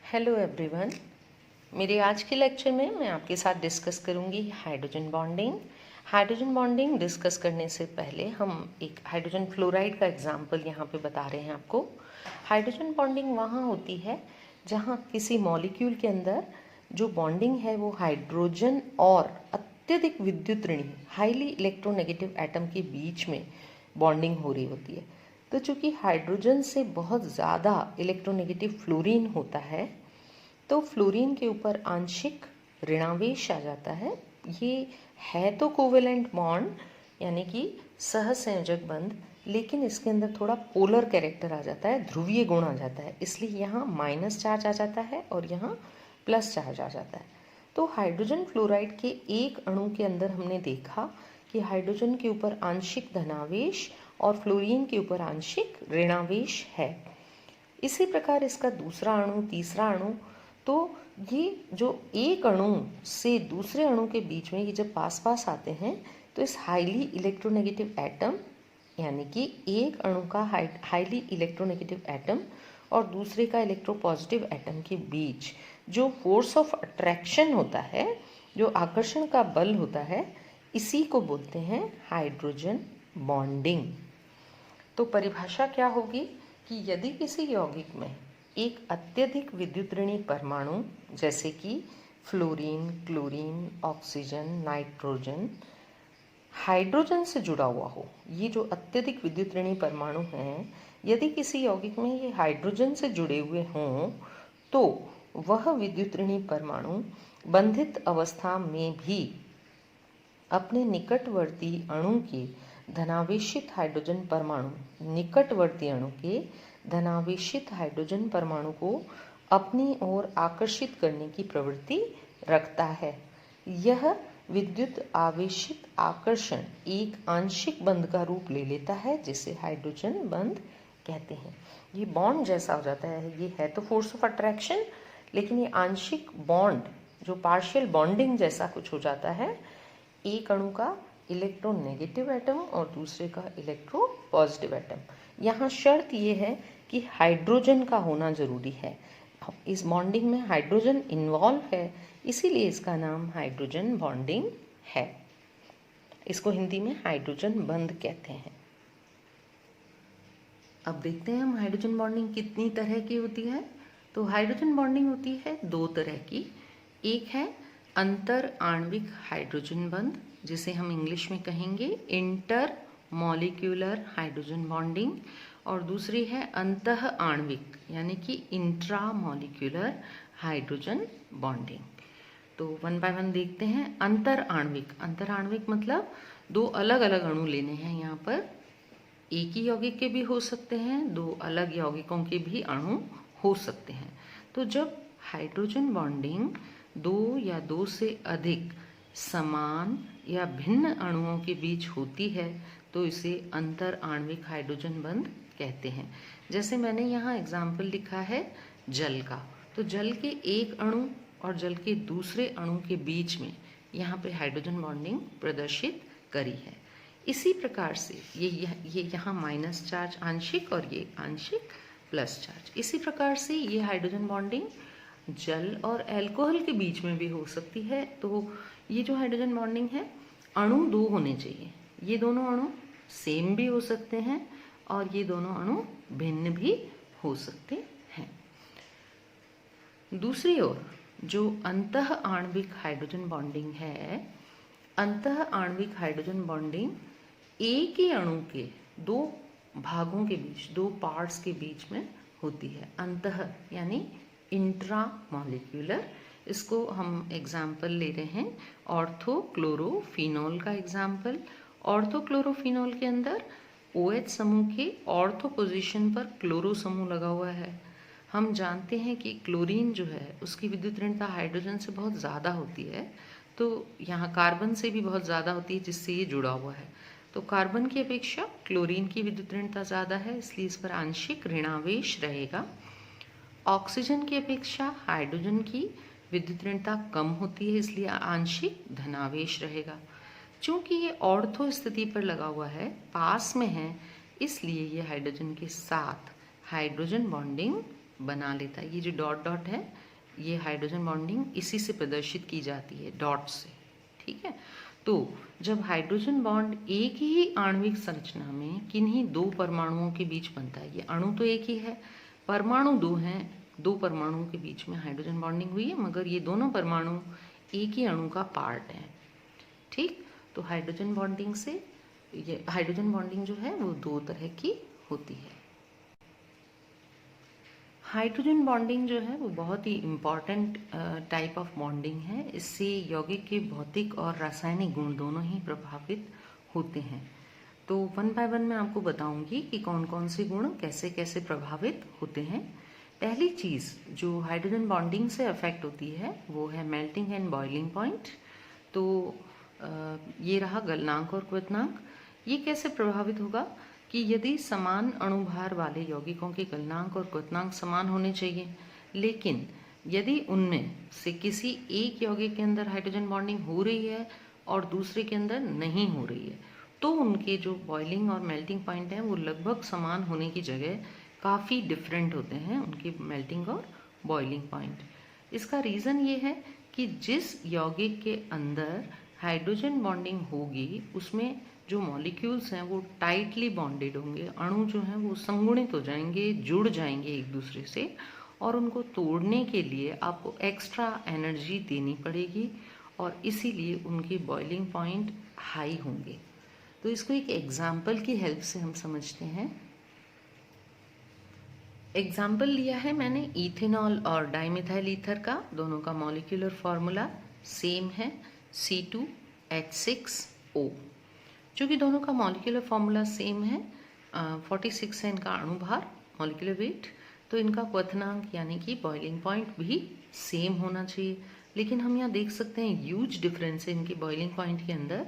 Hello everyone. मेरे आज के लेक्चर में मैं आपके साथ डिस्कस करूंगी hydrogen bonding. Hydrogen bonding discuss करने से पहले हम एक हाइड्रोजन फ्लोराइड का एग्जांपल यहाँ पे बता रहे हैं आपको। हाइड्रोजन बॉन्डिंग वहाँ होती है जहाँ किसी मॉलिक्यूल के अंदर जो बॉन्डिंग है वो हाइड्रोजन और अत्यधिक विद्युत ऋणी हाईली इलेक्ट्रोनेगेटिव एटम के बीच में बॉन्डिंग हो रही होती है। तो चूंकि हाइड्रोजन से बहुत ज़्यादा इलेक्ट्रोनेगेटिव फ्लोरीन होता है तो फ्लोरीन के ऊपर आंशिक ऋणावेश आ जाता है। ये है तो कोवेलेंट बॉन्ड यानी कि सहसंयोजक बंध, लेकिन इसके अंदर थोड़ा पोलर कैरेक्टर आ जाता है, ध्रुवीय गुण आ जाता है, इसलिए यहाँ माइनस चार्ज आ जाता है और यहाँ प्लस चार्ज आ जाता है। तो हाइड्रोजन फ्लोराइड के एक अणु के अंदर हमने देखा कि हाइड्रोजन के ऊपर आंशिक धनावेश और फ्लोरीन के ऊपर आंशिक ऋणावेश है। इसी प्रकार इसका दूसरा अणु, तीसरा अणु, तो ये जो एक अणु से दूसरे अणु के बीच में ये जब पास पास आते हैं तो इस हाईली इलेक्ट्रोनेगेटिव एटम यानी कि एक अणु का हाईली इलेक्ट्रोनेगेटिव एटम और दूसरे का इलेक्ट्रोपॉजिटिव एटम के बीच जो फोर्स ऑफ अट्रैक्शन होता है, जो आकर्षण का बल होता है, इसी को बोलते हैं हाइड्रोजन बॉन्डिंग। तो परिभाषा क्या होगी कि यदि किसी यौगिक में एक अत्यधिक विद्युत ऋणी परमाणु जैसे कि fluorine, chlorine, oxygen, nitrogen hydrogen से जुड़ा हुआ हो, ये जो अत्यधिक विद्युत ऋणी परमाणु हैं, यदि किसी यौगिक में ये हाइड्रोजन से जुड़े हुए हों तो वह विद्युत ऋणी परमाणु बंधित अवस्था में भी अपने निकटवर्ती अणु के धनावेशित हाइड्रोजन परमाणु निकटवर्ती अणु के धनावेशित हाइड्रोजन परमाणु को अपनी ओर आकर्षित करने की प्रवृत्ति रखता है। यह विद्युत आवेशित आकर्षण एक आंशिक बंध का रूप ले लेता है जिसे हाइड्रोजन बंध कहते हैं। ये बॉन्ड जैसा हो जाता है, ये है तो फोर्स ऑफ अट्रैक्शन, लेकिन ये आंशिक बॉन्ड जो पार्शियल बॉन्डिंग जैसा कुछ हो जाता है। एक अणु का इलेक्ट्रोनेगेटिव एटम और दूसरे का इलेक्ट्रो पॉजिटिव एटम। यहाँ शर्त ये है कि हाइड्रोजन का होना जरूरी है। इस बॉन्डिंग में हाइड्रोजन इन्वॉल्व है, इसीलिए इसका नाम हाइड्रोजन बॉन्डिंग है। इसको हिंदी में हाइड्रोजन बंध कहते हैं। अब देखते हैं हम हाइड्रोजन बॉन्डिंग कितनी तरह की होती है। तो हाइड्रोजन बॉन्डिंग होती है दो तरह की। एक है अंतर आणविक हाइड्रोजन बंध, जिसे हम इंग्लिश में कहेंगे इंटर मॉलिक्यूलर हाइड्रोजन बॉन्डिंग, और दूसरी है अंतः आणविक यानी कि इंट्रा मॉलिक्यूलर हाइड्रोजन बॉन्डिंग। तो वन बाय वन देखते हैं। अंतर आणविक मतलब दो अलग अलग अणु लेने हैं। यहाँ पर एक ही यौगिक के भी हो सकते हैं, दो अलग यौगिकों के भी अणु हो सकते हैं। तो जब हाइड्रोजन बॉन्डिंग दो या दो से अधिक समान या भिन्न अणुओं के बीच होती है तो इसे अंतर आणविक हाइड्रोजन बंध कहते हैं। जैसे मैंने यहाँ एग्जाम्पल लिखा है जल का, तो जल के एक अणु और जल के दूसरे अणु के बीच में यहाँ पे हाइड्रोजन बॉन्डिंग प्रदर्शित करी है। इसी प्रकार से ये यहाँ माइनस चार्ज आंशिक और ये आंशिक प्लस चार्ज। इसी प्रकार से ये हाइड्रोजन बॉन्डिंग जल और अल्कोहल के बीच में भी हो सकती है। तो ये जो हाइड्रोजन बॉन्डिंग है, अणु दो होने चाहिए। ये दोनों अणु सेम भी हो सकते हैं और ये दोनों अणु भिन्न भी हो सकते हैं। दूसरी ओर जो अंतः आणविक हाइड्रोजन बॉन्डिंग है, अंतः आणविक हाइड्रोजन बॉन्डिंग एक ही अणु के दो भागों के बीच, दो पार्ट्स के बीच में होती है। अंतः यानी इंट्रा मॉलिक्यूलर। इसको हम एग्जाम्पल ले रहे हैं ऑर्थोक्लोरोफिनॉल का एग्जाम्पल। ऑर्थोक्लोरोफिनॉल के अंदर OH समूह के ऑर्थो पोजीशन पर क्लोरो समूह लगा हुआ है। हम जानते हैं कि क्लोरीन जो है उसकी विद्युत ऋणता हाइड्रोजन से बहुत ज़्यादा होती है, तो यहाँ कार्बन से भी बहुत ज़्यादा होती है जिससे ये जुड़ा हुआ है। तो कार्बन की अपेक्षा क्लोरीन की विद्युत ऋणता ज़्यादा है, इसलिए इस पर आंशिक ऋणावेश रहेगा। ऑक्सीजन की अपेक्षा हाइड्रोजन की विद्युत ऋणता कम होती है, इसलिए आंशिक धनावेश रहेगा। चूंकि ये ऑर्थो स्थिति पर लगा हुआ है, पास में है, इसलिए ये हाइड्रोजन के साथ हाइड्रोजन बॉन्डिंग बना लेता है। ये जो डॉट डॉट है ये हाइड्रोजन बॉन्डिंग इसी से प्रदर्शित की जाती है, डॉट से, ठीक है। तो जब हाइड्रोजन बॉन्ड एक ही आणविक संरचना में किन्हीं दो परमाणुओं के बीच बनता है, ये अणु तो एक ही है, परमाणु दो हैं, दो परमाणुओं के बीच में हाइड्रोजन बॉन्डिंग हुई है, मगर ये दोनों परमाणु एक ही अणु का पार्ट है, ठीक। तो हाइड्रोजन बॉन्डिंग से, ये हाइड्रोजन बॉन्डिंग जो है वो दो तरह की होती है। हाइड्रोजन बॉन्डिंग जो है वो बहुत ही इम्पॉर्टेंट टाइप ऑफ बॉन्डिंग है। इससे यौगिक के भौतिक और रासायनिक गुण दोनों ही प्रभावित होते हैं। तो वन बाय वन मैं आपको बताऊंगी कि कौन कौन से गुण कैसे कैसे प्रभावित होते हैं। पहली चीज़ जो हाइड्रोजन बॉन्डिंग से अफेक्ट होती है वो है मेल्टिंग एंड बॉइलिंग पॉइंट। तो ये रहा गलनांक और क्वथनांक। ये कैसे प्रभावित होगा कि यदि समान अणुभार वाले यौगिकों के गलनांक और क्वथनांक समान होने चाहिए, लेकिन यदि उनमें से किसी एक यौगिक के अंदर हाइड्रोजन बॉन्डिंग हो रही है और दूसरे के अंदर नहीं हो रही है, तो उनके जो बॉइलिंग और मेल्टिंग पॉइंट हैं वो लगभग समान होने की जगह काफ़ी डिफरेंट होते हैं, उनके मेल्टिंग और बॉइलिंग पॉइंट। इसका रीज़न ये है कि जिस यौगिक के अंदर हाइड्रोजन बॉन्डिंग होगी उसमें जो मॉलिक्यूल्स हैं वो टाइटली बॉन्डेड होंगे, अणु जो हैं वो संगुणित हो जाएंगे, जुड़ जाएंगे एक दूसरे से, और उनको तोड़ने के लिए आपको एक्स्ट्रा एनर्जी देनी पड़ेगी और इसीलिए उनके बॉइलिंग पॉइंट हाई होंगे। तो इसको एक एग्जाम्पल की हेल्प से हम समझते हैं। एग्जाम्पल लिया है मैंने इथेनॉल और डाइमिथाइल ईथर का, दोनों का मॉलिक्यूलर फॉर्मूला सेम है C2H6O। चूँकि दोनों का मॉलिक्यूलर फॉर्मूला सेम है, 46 है इनका अणुभार मॉलिक्यूलर वेट, तो इनका क्वथनांक यानी कि बॉइलिंग पॉइंट भी सेम होना चाहिए। लेकिन हम यहाँ देख सकते हैं ह्यूज डिफरेंस है इनके बॉइलिंग पॉइंट के अंदर।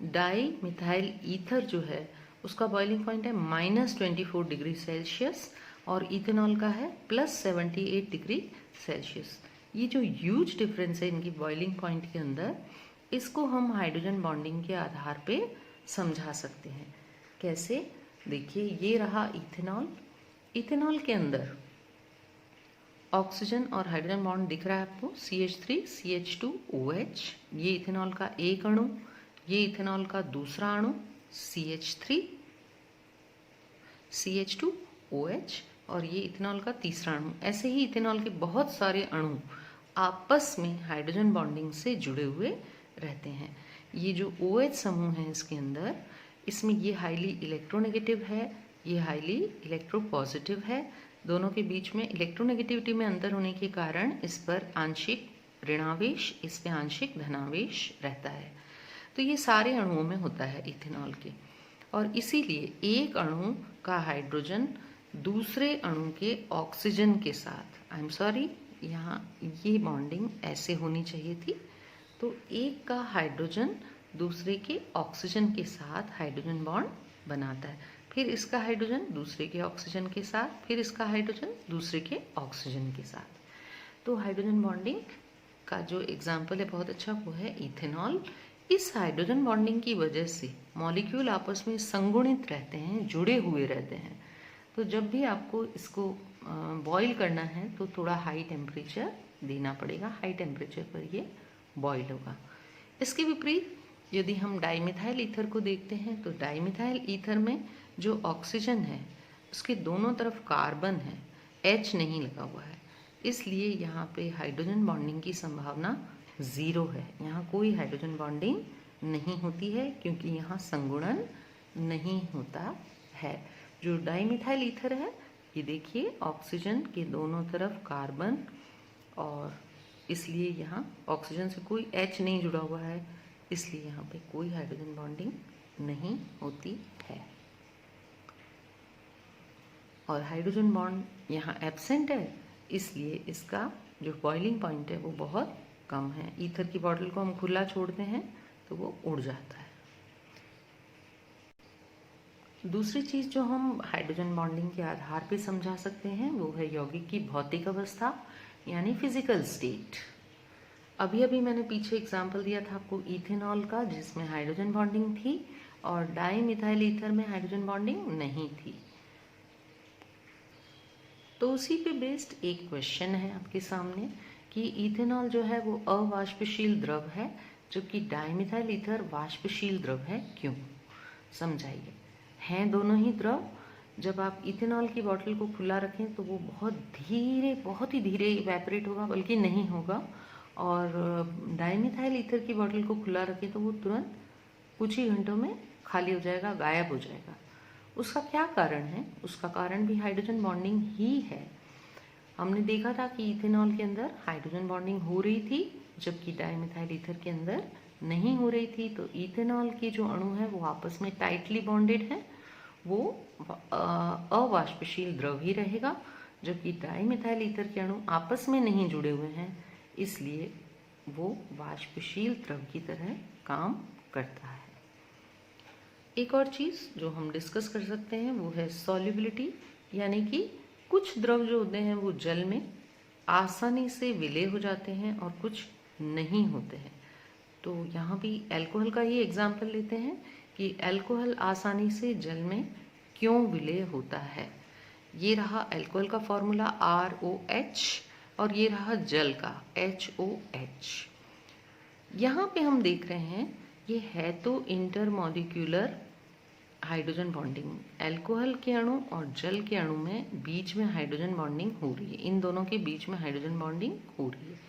डाई मिथाइल ईथर जो है उसका बॉइलिंग पॉइंट है -24 डिग्री सेल्सियस और इथेनॉल का है +78 डिग्री सेल्सियस। ये जो ह्यूज डिफरेंस है इनकी बॉइलिंग पॉइंट के अंदर, इसको हम हाइड्रोजन बॉन्डिंग के आधार पे समझा सकते हैं। कैसे? देखिए, ये रहा इथेनॉल। इथेनॉल के अंदर ऑक्सीजन और हाइड्रोजन बॉन्ड दिख रहा है आपको, CH3 CH2OH। ये इथेनॉल का एक अणु, ये इथेनॉल का दूसरा अणु CH3 CH2OH, और ये इथेनॉल का तीसरा अणु। ऐसे ही इथेनॉल के बहुत सारे अणु आपस में हाइड्रोजन बॉन्डिंग से जुड़े हुए रहते हैं। ये जो OH समूह है इसके अंदर, इसमें ये हाईली इलेक्ट्रोनेगेटिव है, ये हाईली इलेक्ट्रोपॉजिटिव है। दोनों के बीच में इलेक्ट्रोनेगेटिविटी में अंतर होने के कारण इस पर आंशिक ऋणावेश, इस पे आंशिक धनावेश रहता है। तो ये सारे अणुओं में होता है इथेनॉल के, और इसीलिए एक अणु का हाइड्रोजन दूसरे अणु के ऑक्सीजन के साथ, आई एम सॉरी, यहाँ ये बॉन्डिंग ऐसे होनी चाहिए थी। तो एक का हाइड्रोजन दूसरे के ऑक्सीजन के साथ हाइड्रोजन बॉन्ड बनाता है, फिर इसका हाइड्रोजन दूसरे के ऑक्सीजन के साथ, फिर इसका हाइड्रोजन दूसरे के ऑक्सीजन के साथ। तो हाइड्रोजन बॉन्डिंग का जो एग्जाम्पल है बहुत अच्छा, वो है इथेनॉल। इस हाइड्रोजन बॉन्डिंग की वजह से मॉलिक्यूल आपस में संगुणित रहते हैं, जुड़े हुए रहते हैं। तो जब भी आपको इसको बॉईल करना है तो थोड़ा हाई टेम्परेचर देना पड़ेगा, हाई टेम्परेचर पर ये बॉईल होगा। इसके विपरीत यदि हम डाइमिथाइल ईथर को देखते हैं तो डाइमिथाइल ईथर में जो ऑक्सीजन है उसके दोनों तरफ कार्बन है, H नहीं लगा हुआ है, इसलिए यहाँ पे हाइड्रोजन बॉन्डिंग की संभावना 0 है। यहाँ कोई हाइड्रोजन बॉन्डिंग नहीं होती है क्योंकि यहाँ संगुणन नहीं होता है। जो डाइमिथाइल ईथर है, ये देखिए ऑक्सीजन के दोनों तरफ कार्बन, और इसलिए यहाँ ऑक्सीजन से कोई H नहीं जुड़ा हुआ है, इसलिए यहाँ पे कोई हाइड्रोजन बॉन्डिंग नहीं होती है। और हाइड्रोजन बॉन्ड यहाँ एब्सेंट है, इसलिए इसका जो बॉइलिंग पॉइंट है वो बहुत कम है। ईथर की बॉटल को हम खुला छोड़ते हैं तो वो उड़ जाता है। दूसरी चीज़ जो हम हाइड्रोजन बॉन्डिंग के आधार पे समझा सकते हैं वो है यौगिक की भौतिक अवस्था, यानी फिजिकल स्टेट। अभी अभी मैंने पीछे एग्जाम्पल दिया था आपको इथेनॉल का, जिसमें हाइड्रोजन बॉन्डिंग थी, और डाई मिथाइल ईथर में हाइड्रोजन बॉन्डिंग नहीं थी। तो उसी पे बेस्ड एक क्वेश्चन है आपके सामने कि इथेनॉल जो है वो अवाष्पशील द्रव है जबकि डाइमिथाइल ईथर वाष्पशील द्रव है, क्यों? समझाइए। हैं दोनों ही द्रव। जब आप इथेनॉल की बॉटल को खुला रखें तो वो बहुत ही धीरे इवेपोरेट होगा, बल्कि नहीं होगा। और डाइमिथाइल ईथर की बॉटल को खुला रखें तो वो तुरंत कुछ ही घंटों में खाली हो जाएगा, गायब हो जाएगा। उसका क्या कारण है? उसका कारण भी हाइड्रोजन बॉन्डिंग ही है। हमने देखा था कि इथेनॉल के अंदर हाइड्रोजन बॉन्डिंग हो रही थी जबकि डाइमिथाइल ईथर के अंदर नहीं हो रही थी। तो इथेनॉल के जो अणु हैं वो आपस में टाइटली बॉन्डेड हैं, वो अवाष्पशील द्रव ही रहेगा, जबकि डाइमिथाइल ईथर के अणु आपस में नहीं जुड़े हुए हैं, इसलिए वो वाष्पशील द्रव की तरह काम करता है। एक और चीज़ जो हम डिस्कस कर सकते हैं वो है सॉल्युबिलिटी, यानी कि कुछ द्रव जो होते हैं वो जल में आसानी से विलय हो जाते हैं और कुछ नहीं होते हैं। तो यहाँ भी अल्कोहल का ही एग्जाम्पल लेते हैं कि अल्कोहल आसानी से जल में क्यों विलय होता है। ये रहा अल्कोहल का फॉर्मूला ROH और ये रहा जल का HOH। यहाँ पे हम देख रहे हैं ये है तो इंटरमॉलिक्यूलर हाइड्रोजन बॉन्डिंग। अल्कोहल के अणु और जल के अणु में बीच में हाइड्रोजन बॉन्डिंग हो रही है, इन दोनों के बीच में हाइड्रोजन बॉन्डिंग हो रही है।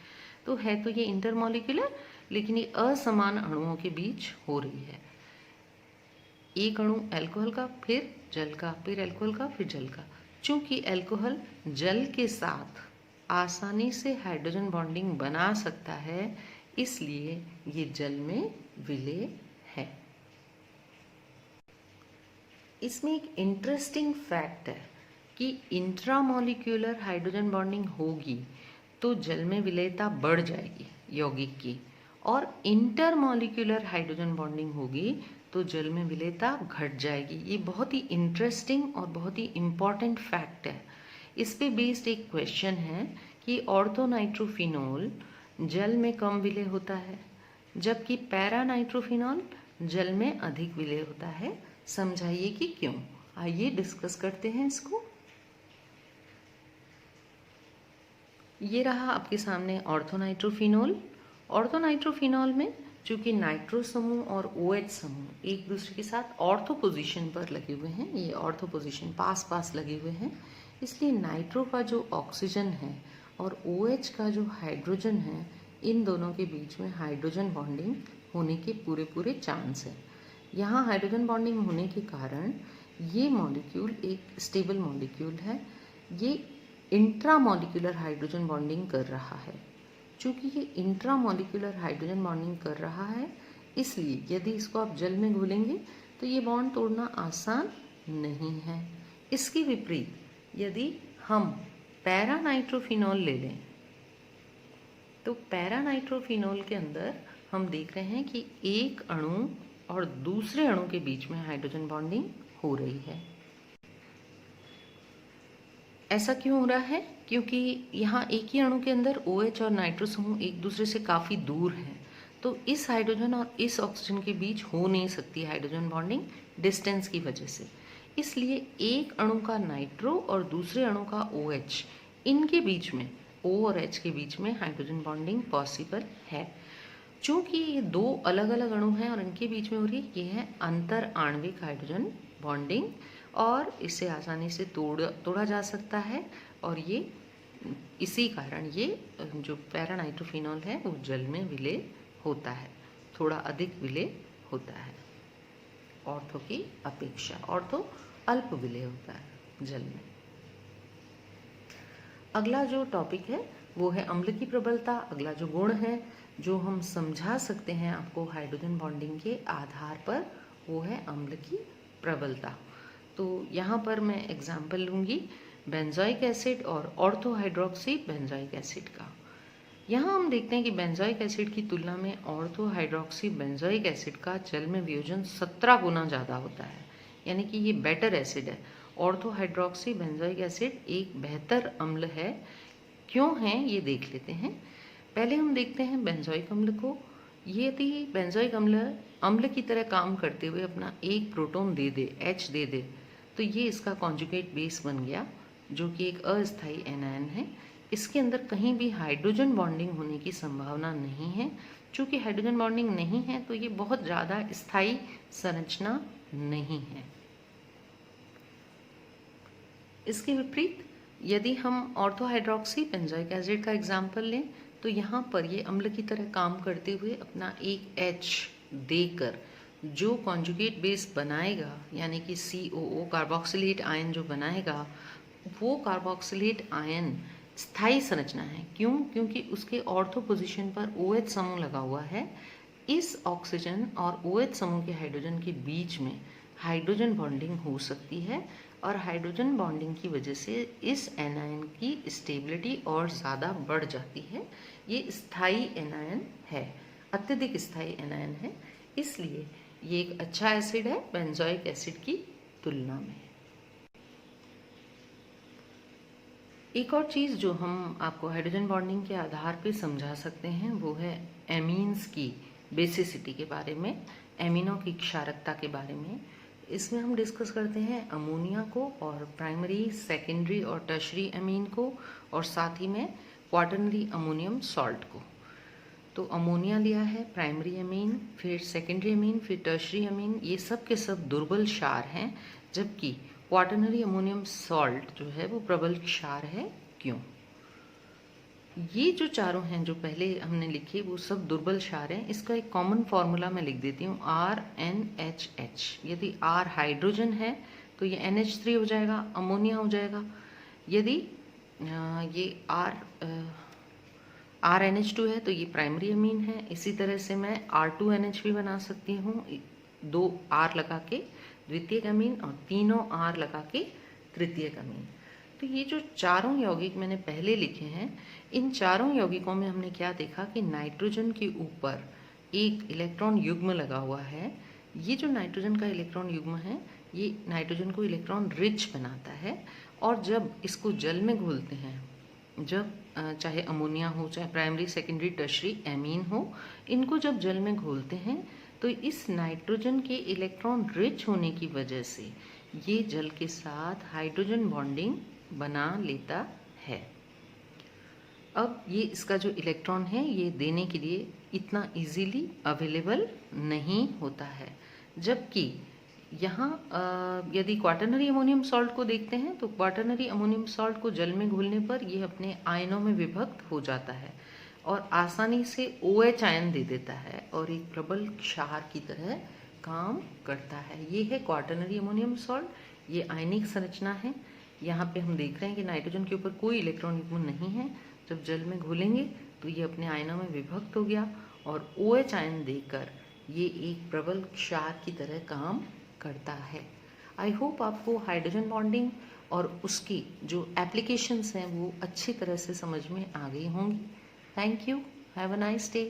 तो है तो ये इंटरमॉलिक्यूलर, लेकिन ये असमान अणुओं के बीच हो रही है। एक अणु अल्कोहल का, फिर जल का, फिर अल्कोहल का, फिर जल का। चूंकि अल्कोहल जल के साथ आसानी से हाइड्रोजन बॉन्डिंग बना सकता है, इसलिए ये जल में विलय है। इसमें एक इंटरेस्टिंग फैक्ट है कि इंट्रामॉलिक्यूलर हाइड्रोजन बॉन्डिंग होगी तो जल में विलयता बढ़ जाएगी यौगिक की, और इंटरमॉलिक्यूलर हाइड्रोजन बॉन्डिंग होगी तो जल में विलयता घट जाएगी। ये बहुत ही इंटरेस्टिंग और बहुत ही इम्पॉर्टेंट फैक्ट है। इस पे बेस्ड एक क्वेश्चन है कि ऑर्थोनाइट्रोफिनॉल जल में कम विलय होता है जबकि पैरानाइट्रोफिनॉल जल में अधिक विलय होता है। समझाइए कि क्यों। आइए डिस्कस करते हैं इसको। ये रहा आपके सामने ऑर्थोनाइट्रोफिनॉल। ऑर्थोनाइट्रोफिनॉल में चूंकि नाइट्रो समूह और OH समूह एक दूसरे के साथ ऑर्थो पोजीशन पर लगे हुए हैं, ये ऑर्थो पोजीशन पास पास लगे हुए हैं, इसलिए नाइट्रो का जो ऑक्सीजन है और OH का जो हाइड्रोजन है, इन दोनों के बीच में हाइड्रोजन बॉन्डिंग होने के पूरे पूरे चांस है। यहाँ हाइड्रोजन बॉन्डिंग होने के कारण ये मॉलिक्यूल एक स्टेबल मॉलिक्यूल है, ये इंट्रामॉलिक्यूलर हाइड्रोजन बॉन्डिंग कर रहा है। चूँकि ये इंट्रामॉलिक्यूलर हाइड्रोजन बॉन्डिंग कर रहा है, इसलिए यदि इसको आप जल में घोलेंगे तो ये बॉन्ड तोड़ना आसान नहीं है। इसके विपरीत यदि हम पैरानाइट्रोफिनॉल ले लें तो पैरानाइट्रोफिनॉल के अंदर हम देख रहे हैं कि एक अणु और दूसरे अणु के बीच में हाइड्रोजन बॉन्डिंग हो रही है। ऐसा क्यों हो रहा है? क्योंकि यहाँ एक ही अणु के अंदर OH और नाइट्रो समूह एक दूसरे से काफ़ी दूर हैं, तो इस हाइड्रोजन और इस ऑक्सीजन के बीच हो नहीं सकती हाइड्रोजन बॉन्डिंग डिस्टेंस की वजह से। इसलिए एक अणु का नाइट्रो और दूसरे अणु का OH, इनके बीच में O और H के बीच में हाइड्रोजन बॉन्डिंग पॉसिबल है। चूँकि ये दो अलग अलग अणु हैं और इनके बीच में हो रही ये है अंतर आणविक हाइड्रोजन बॉन्डिंग, और इसे आसानी से तोड़ा जा सकता है, और ये इसी कारण ये जो पैरानाइट्रोफिनॉल है वो जल में विलय होता है, थोड़ा अधिक विलय होता है ऑर्थो की अपेक्षा। ऑर्थो अल्प विलय होता है जल में। अगला जो टॉपिक है वो है अम्ल की प्रबलता। अगला जो गुण है जो हम समझा सकते हैं आपको हाइड्रोजन बॉन्डिंग के आधार पर, वो है अम्ल की प्रबलता। तो यहाँ पर मैं एग्जाम्पल लूँगी बेंजोइक एसिड और ऑर्थो हाइड्रोक्सी बेंजोइक एसिड का। यहाँ हम देखते हैं कि बेंजोइक एसिड की तुलना में ऑर्थो हाइड्रोक्सी बेंजोइक एसिड का जल में वियोजन 17 गुना ज़्यादा होता है, यानी कि ये बेटर एसिड है। ऑर्थो हाइड्रोक्सी बेंजोइक एसिड एक बेहतर अम्ल है। क्यों है ये देख लेते हैं। पहले हम देखते हैं बेंजोइक अम्ल को। यदि बेंजोइक अम्ल की तरह काम करते हुए अपना एक प्रोटॉन दे दे, H दे दे, तो ये इसका कॉन्जुगेट बेस बन गया जो कि एक अस्थायी एनायन है, इसके अंदर कहीं भी हाइड्रोजन बॉन्डिंग होने की संभावना नहीं है। चूँकि हाइड्रोजन बॉन्डिंग नहीं है तो ये बहुत ज़्यादा स्थायी संरचना नहीं है। इसके विपरीत यदि हम ऑर्थोहाइड्रोक्सी बेंजोइक एसिड का एग्जाम्पल लें तो यहाँ पर ये अम्ल की तरह काम करते हुए अपना एक H देकर जो कॉन्जुगेट बेस बनाएगा, यानी कि COO कार्बोक्सिलेट आयन जो बनाएगा, वो कार्बोक्सिलेट आयन स्थायी संरचना है। क्यों? क्योंकि उसके ऑर्थो पोजीशन पर OH समूह लगा हुआ है। इस ऑक्सीजन और OH समूह के हाइड्रोजन के बीच में हाइड्रोजन बॉन्डिंग हो सकती है और हाइड्रोजन बॉन्डिंग की वजह से इस एनायन की स्टेबिलिटी और ज़्यादा बढ़ जाती है। ये स्थायी एनायन है, अत्यधिक स्थायी एनायन है, इसलिए ये एक अच्छा एसिड है बेंजोइक एसिड की तुलना में। एक और चीज़ जो हम आपको हाइड्रोजन बॉन्डिंग के आधार पे समझा सकते हैं वो है एमीन्स की बेसिसिटी के बारे में, एमिनो की क्षारकता के बारे में। इसमें हम डिस्कस करते हैं अमोनिया को और प्राइमरी, सेकेंडरी और टर्शरी अमीन को, और साथ ही में क्वाटरनरी अमोनियम सॉल्ट को। तो अमोनिया लिया है प्राइमरी अमीन, फिर सेकेंडरी अमीन, फिर टर्शरी अमीन, ये सब के सब दुर्बल क्षार हैं, जबकि क्वाटरनरी अमोनियम सॉल्ट जो है वो प्रबल क्षार है। क्यों? ये जो चारों हैं जो पहले हमने लिखे वो सब दुर्बल क्षार हैं। इसका एक कॉमन फॉर्मूला मैं लिख देती हूँ, RNHH। यदि R हाइड्रोजन है तो ये NH3 हो जाएगा, अमोनिया हो जाएगा। यदि ये RNH2 है तो ये प्राइमरी अमीन है। इसी तरह से मैं R2NH भी बना सकती हूँ, 2 R लगा के द्वितीयक अमीन और तीनों R लगा के तृतीयक अमीन। तो ये जो चारों यौगिक मैंने पहले लिखे हैं, इन चारों यौगिकों में हमने क्या देखा कि नाइट्रोजन के ऊपर एक इलेक्ट्रॉन युग्म लगा हुआ है। ये जो नाइट्रोजन का इलेक्ट्रॉन युग्म है ये नाइट्रोजन को इलेक्ट्रॉन रिच बनाता है, और जब इसको जल में घोलते हैं, जब चाहे अमोनिया हो, चाहे प्राइमरी, सेकेंडरी, टर्शरी एमीन हो, इनको जब जल में घोलते हैं तो इस नाइट्रोजन के इलेक्ट्रॉन रिच होने की वजह से ये जल के साथ हाइड्रोजन बॉन्डिंग बना लेता है। अब ये इसका जो इलेक्ट्रॉन है ये देने के लिए इतना इजीली अवेलेबल नहीं होता है, जबकि यहाँ यदि क्वाटरनरी अमोनियम सॉल्ट को देखते हैं तो क्वाटरनरी अमोनियम सॉल्ट को जल में घुलने पर ये अपने आयनों में विभक्त हो जाता है और आसानी से OH आयन दे देता है और एक प्रबल क्षार की तरह काम करता है। ये है क्वाटरनरी अमोनियम सॉल्ट, ये आयनिक संरचना है। यहाँ पे हम देख रहे हैं कि नाइट्रोजन के ऊपर कोई इलेक्ट्रॉन युग्म नहीं है। जब जल में घुलेंगे तो ये अपने आयनों में विभक्त हो गया और OH आयन देकर ये एक प्रबल क्षार की तरह काम करता है। आई होप आपको हाइड्रोजन बॉन्डिंग और उसकी जो एप्लीकेशंस हैं वो अच्छी तरह से समझ में आ गई होंगी। Thank you, have a nice day.